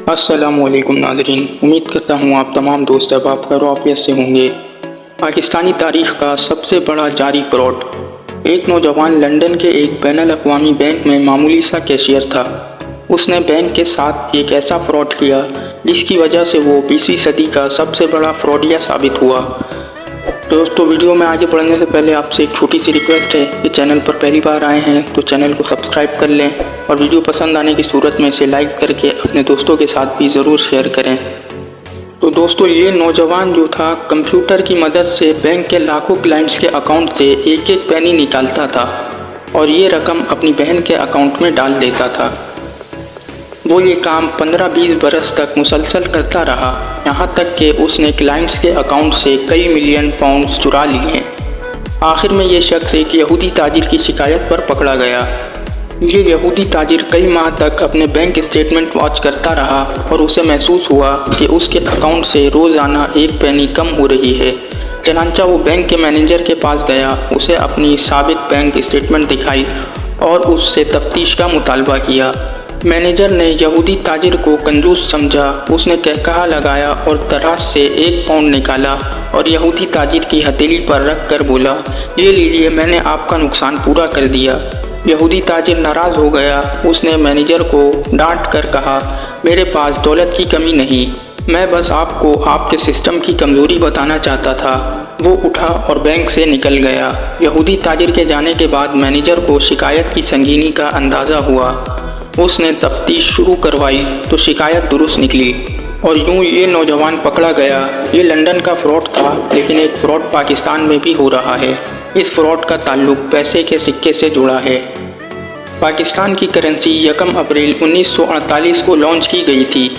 अस्सलामुअलैकुम नाज़रीन, उम्मीद करता हूँ आप तमाम दोस्त अहबाब खैरियत से होंगे। पाकिस्तानी तारीख़ का सबसे बड़ा जारी फ्रॉड। एक नौजवान लंदन के एक बैनुल अक़वामी बैंक में मामूली सा कैशियर था। उसने बैंक के साथ एक ऐसा फ्रॉड किया जिसकी वजह से वो 20वीं सदी का सबसे बड़ा फ्रॉडिया साबित हुआ। दोस्तों, वीडियो में आगे बढ़ने से पहले आपसे एक छोटी सी रिक्वेस्ट है कि चैनल पर पहली बार आए हैं तो चैनल को सब्सक्राइब कर लें और वीडियो पसंद आने की सूरत में इसे लाइक करके अपने दोस्तों के साथ भी ज़रूर शेयर करें। तो दोस्तों, ये नौजवान जो था कंप्यूटर की मदद से बैंक के लाखों क्लाइंट्स के अकाउंट से एक एक पैनी निकालता था और ये रकम अपनी बहन के अकाउंट में डाल देता था। वो ये काम 15-20 बरस तक मुसलसल करता रहा, यहाँ तक कि उसने क्लाइंट्स के अकाउंट से कई मिलियन पाउंड्स चुरा लिए। आखिर में ये शख्स एक यहूदी ताजिर की शिकायत पर पकड़ा गया। ये यहूदी ताजिर कई माह तक अपने बैंक स्टेटमेंट वॉच करता रहा और उसे महसूस हुआ कि उसके अकाउंट से रोज़ाना एक पैनी कम हो रही है। चनांचा वो बैंक के मैनेजर के पास गया, उसे अपनी साबिक बैंक स्टेटमेंट दिखाई और उससे तफ्तीश का मुतालबा किया। मैनेजर ने यहूदी ताजिर को कंजूस समझा। उसने कहकहा लगाया और तराश से 1 पाउंड निकाला और यहूदी ताजिर की हथेली पर रख कर बोला, ये लीजिए, मैंने आपका नुकसान पूरा कर दिया। यहूदी ताजिर नाराज़ हो गया। उसने मैनेजर को डांट कर कहा, मेरे पास दौलत की कमी नहीं, मैं बस आपको आपके सिस्टम की कमज़ोरी बताना चाहता था। वो उठा और बैंक से निकल गया। यहूदी ताजिर के जाने के बाद मैनेजर को शिकायत की संगीनी का अंदाज़ा हुआ। उसने तफ्तीश शुरू करवाई तो शिकायत दुरुस्त निकली और यूं ये नौजवान पकड़ा गया। ये लंदन का फ्रॉड था, लेकिन एक फ्रॉड पाकिस्तान में भी हो रहा है। इस फ्रॉड का ताल्लुक पैसे के सिक्के से जुड़ा है। पाकिस्तान की करेंसी 1 अप्रैल 1948 को लॉन्च की गई थी।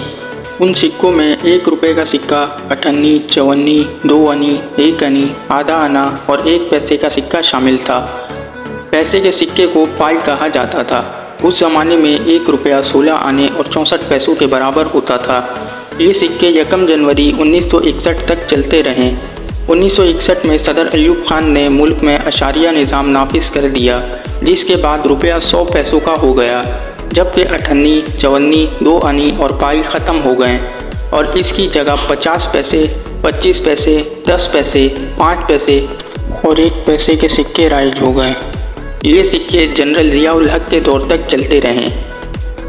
उन सिक्कों में 1 रुपये का सिक्का, 8 आनी, 4 आनी, 2 आनी, 1 आनी, आधा आना और 1 पैसे का सिक्का शामिल था। पैसे के सिक्के को पाई कहा जाता था। उस ज़माने में 1 रुपया 16 आने और 64 पैसों के बराबर होता था। ये सिक्के 1 जनवरी 1961 तक चलते रहे। 1961 में सदर अयूब खान ने मुल्क में अशारिया निज़ाम नाफिज कर दिया, जिसके बाद रुपया 100 पैसों का हो गया, जबकि 8 आनी, 4 आनी, 2 आनी और पाई ख़त्म हो गए और इसकी जगह 50 पैसे, 25 पैसे, 10 पैसे, 5 पैसे और 1 पैसे के सिक्के राइज हो गए। ये सिक्के जनरल ज़ियाउल हक के दौर तक चलते रहे,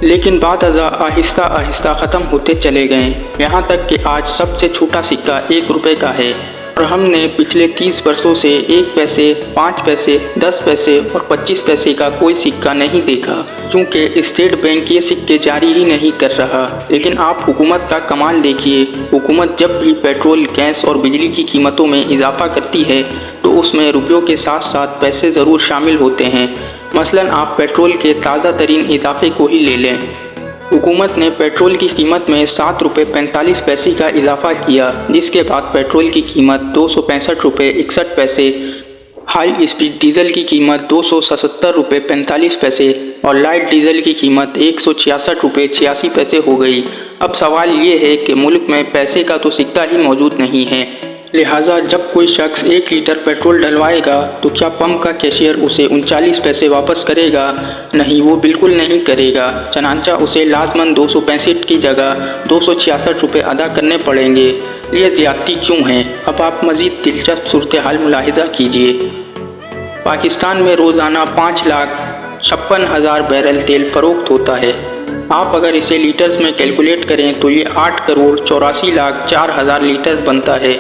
लेकिन बाद आहिस्ता आहिस्ता ख़त्म होते चले गए, यहाँ तक कि आज सबसे छोटा सिक्का 1 रुपये का है। और हमने पिछले 30 वर्षों से 1 पैसे, 5 पैसे, 10 पैसे और 25 पैसे का कोई सिक्का नहीं देखा, क्योंकि स्टेट बैंक ये सिक्के जारी ही नहीं कर रहा। लेकिन आप हुकूमत का कमाल देखिए, हुकूमत जब भी पेट्रोल, गैस और बिजली की कीमतों में इजाफा करती है तो उसमें रुपयों के साथ साथ पैसे ज़रूर शामिल होते हैं। मसलन आप पेट्रोल के ताज़ा तरीन इजाफे को ही ले लें। हुकूमत ने पेट्रोल की कीमत में 7 रुपये 45 पैसे का इजाफा किया, जिसके बाद पेट्रोल की कीमत 265 रुपये 61 पैसे, हाई स्पीड डीजल की कीमत 277 रुपये 45 पैसे और लाइट डीजल की कीमत 166 रुपये 86 पैसे हो गई। अब सवाल ये है कि मुल्क में पैसे का तो सिक्का ही मौजूद नहीं है, लिहाजा जब कोई शख्स 1 लीटर पेट्रोल डलवाएगा तो क्या पंप का कैशियर उसे 39 पैसे वापस करेगा? नहीं, वो बिल्कुल नहीं करेगा। चनांचा उसे लाजमन 265 की जगह 266 रुपये अदा करने पड़ेंगे। ये ज़्यादती क्यों है? अब आप मज़ीद दिलचस्प सूरत हाल मुलाहिज़ा कीजिए। पाकिस्तान में रोज़ाना 5,56,000 बैरल तेल फ़रोख्त होता है। आप अगर इसे लीटर्स में कैलकुलेट करें तो ये 8,84,04,000 लीटर्स बनता है।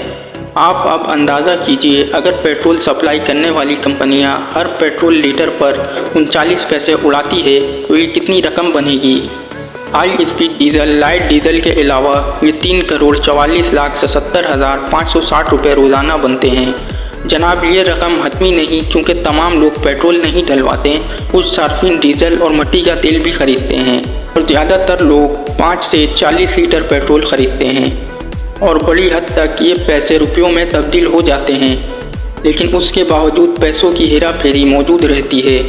आप अब अंदाज़ा कीजिए, अगर पेट्रोल सप्लाई करने वाली कंपनियां हर पेट्रोल लीटर पर 39 पैसे उड़ाती है तो ये कितनी रकम बनेगी। High speed diesel, light diesel के अलावा ये 3,44,77,560 रुपये रोज़ाना बनते हैं। जनाब, ये रकम हतमी नहीं, क्योंकि तमाम लोग पेट्रोल नहीं डलवाते, कुछ सार्फिन डीजल और मिट्टी का तेल भी ख़रीदते हैं और ज़्यादातर लोग 5 से 40 लीटर पेट्रोल ख़रीदते हैं और बड़ी हद तक ये पैसे रुपयों में तब्दील हो जाते हैं, लेकिन उसके बावजूद पैसों की हेरा फेरी मौजूद रहती है।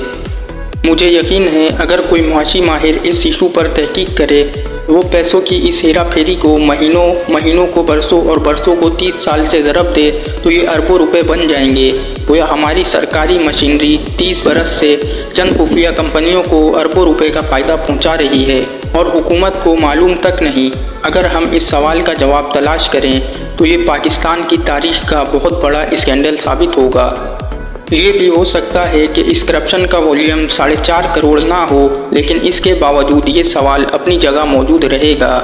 मुझे यकीन है अगर कोई मुआशी माहिर इस इशू पर तहकीक करे, वो पैसों की इस हेरा फेरी को महीनों को बरसों और बरसों को 30 साल से ज़रब दे तो ये अरबों रुपए बन जाएंगे। गोया हमारी सरकारी मशीनरी 30 बरस से चंद खुफिया कंपनियों को अरबों रुपए का फ़ायदा पहुंचा रही है। और हुकूमत को मालूम तक नहीं। अगर हम इस सवाल का जवाब तलाश करें तो ये पाकिस्तान की तारीख का बहुत बड़ा स्कैंडल साबित होगा। ये भी हो सकता है कि इस करप्शन का वॉल्यूम 4.5 करोड़ ना हो, लेकिन इसके बावजूद ये सवाल अपनी जगह मौजूद रहेगा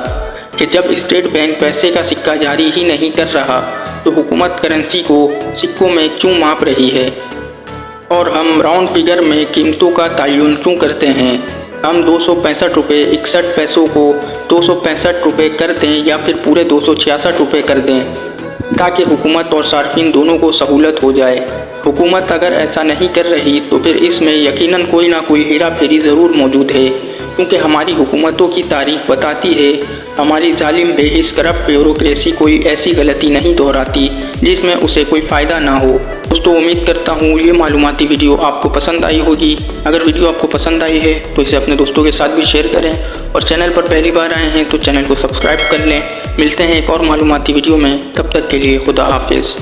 कि जब स्टेट बैंक पैसे का सिक्का जारी ही नहीं कर रहा तो हुकूमत करेंसी को सिक्कों में क्यों माप रही है, और हम राउंड फिगर में कीमतों का तयन क्यों करते हैं। हम 265 रुपये 61 पैसों को 265 रुपये कर दें या फिर पूरे 266 रुपये कर दें, ताकि हुकूमत और सार्फिन दोनों को सहूलत हो जाए। हुकूमत अगर ऐसा नहीं कर रही तो फिर इसमें यकीनन कोई ना कोई हेरा फेरी ज़रूर मौजूद है, क्योंकि हमारी हुकूमतों की तारीख बताती है हमारी जालिम बेहिस करप्ट ब्यूरोक्रेसी कोई ऐसी गलती नहीं दोहराती जिसमें उसे कोई फ़ायदा ना हो। दोस्तों, उम्मीद करता हूँ ये मालूमाती वीडियो आपको पसंद आई होगी। अगर वीडियो आपको पसंद आई है तो इसे अपने दोस्तों के साथ भी शेयर करें, और चैनल पर पहली बार आए हैं तो चैनल को सब्सक्राइब कर लें। मिलते हैं एक और मालूमाती वीडियो में, तब तक के लिए खुदा हाफिज़।